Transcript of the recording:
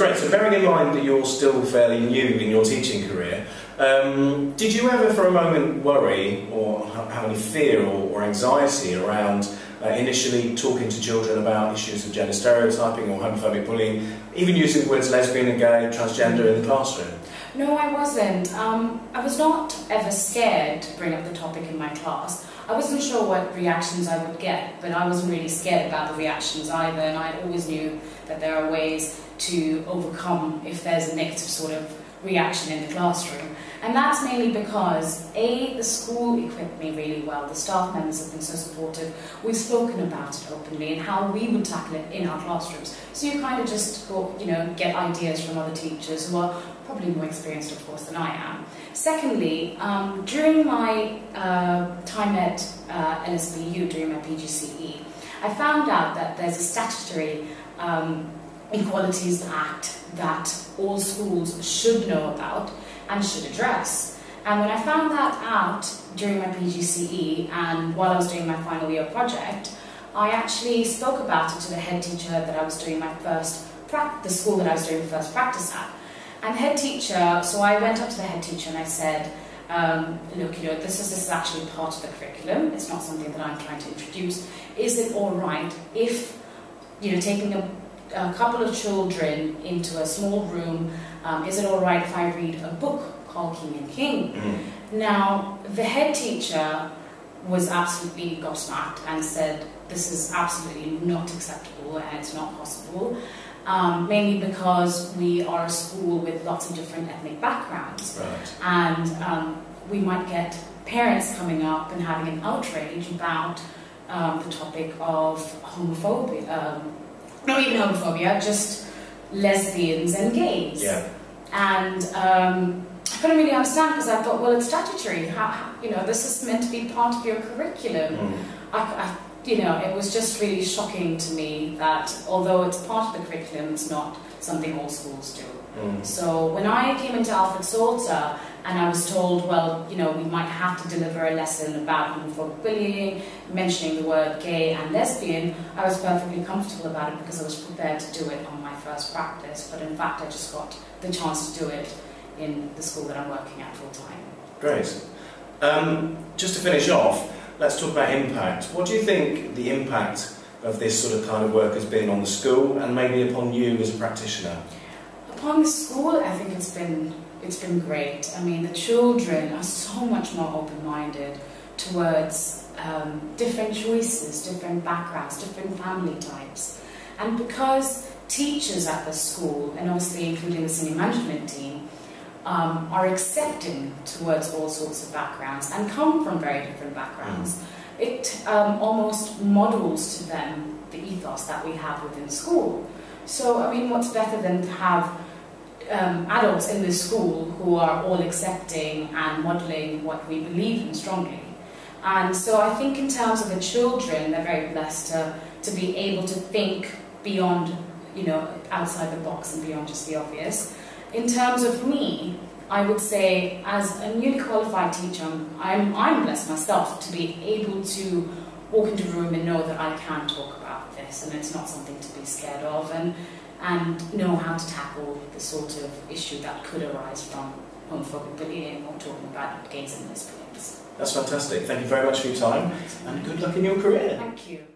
great. So bearing in mind that you're still fairly new in your teaching career, did you ever for a moment worry or have any fear or anxiety around initially talking to children about issues of gender stereotyping or homophobic bullying, even using the words lesbian and gay, transgender in the classroom? No, I wasn't. I was not ever scared to bring up the topic in my class. I wasn't sure what reactions I would get, but I wasn't really scared about the reactions either, and I always knew that there are ways to overcome if there's a negative sort of reaction in the classroom. And that's mainly because, A, the school equipped me really well, the staff members have been so supportive, we've spoken about it openly and how we would tackle it in our classrooms. So you kind of just go, get ideas from other teachers who are probably more experienced, of course, than I am. Secondly, during my time at LSBU, during my PGCE, I found out that there's a statutory Equalities Act that all schools should know about and should address. And when I found that out during my PGCE and while I was doing my final year project, I actually spoke about it to the head teacher that I was doing my first the school that I was doing the first practice at. And head teacher, so I went up to the head teacher and I said, look, this is actually part of the curriculum. It's not something that I'm trying to introduce. Is it all right if, taking a couple of children into a small room, is it all right if I read a book called King and King? Mm. Now, the head teacher was absolutely gobsmacked and said, this is absolutely not acceptable and it's not possible, mainly because we are a school with lots of different ethnic backgrounds. Right. And we might get parents coming up and having an outrage about the topic of homophobia, not even homophobia, just lesbians and gays. Yeah. And I couldn't really understand because I thought, well, it's statutory. This is meant to be part of your curriculum. Mm. It was just really shocking to me that although it's part of the curriculum, it's not something all schools do. Mm. So when I came into Alfred Salter and I was told, well, we might have to deliver a lesson about homophobic bullying, mentioning the word gay and lesbian, I was perfectly comfortable about it because I was prepared to do it on my first practice. But in fact, I just got the chance to do it in the school that I'm working at full time. Great. Just to finish off, let's talk about impact. What do you think the impact of this sort of kind of work has been on the school and maybe upon you as a practitioner? Upon the school, I think it's been great. I mean, the children are so much more open-minded towards different choices, different backgrounds, different family types. And because teachers at the school, and obviously including the senior management team, are accepting towards all sorts of backgrounds and come from very different backgrounds, it almost models to them the ethos that we have within school. So, I mean, what's better than to have adults in this school who are all accepting and modelling what we believe in strongly. And so I think in terms of the children, they're very blessed to be able to think beyond, outside the box and beyond just the obvious. In terms of me, I would say as a newly qualified teacher, I'm blessed myself to be able to walk into a room and know that I can talk about this and it's not something to be scared of, and know how to tackle the sort of issue that could arise from homophobic bullying or talking about gays and lesbians. That's fantastic. Thank you very much for your time and good luck in your career. Thank you.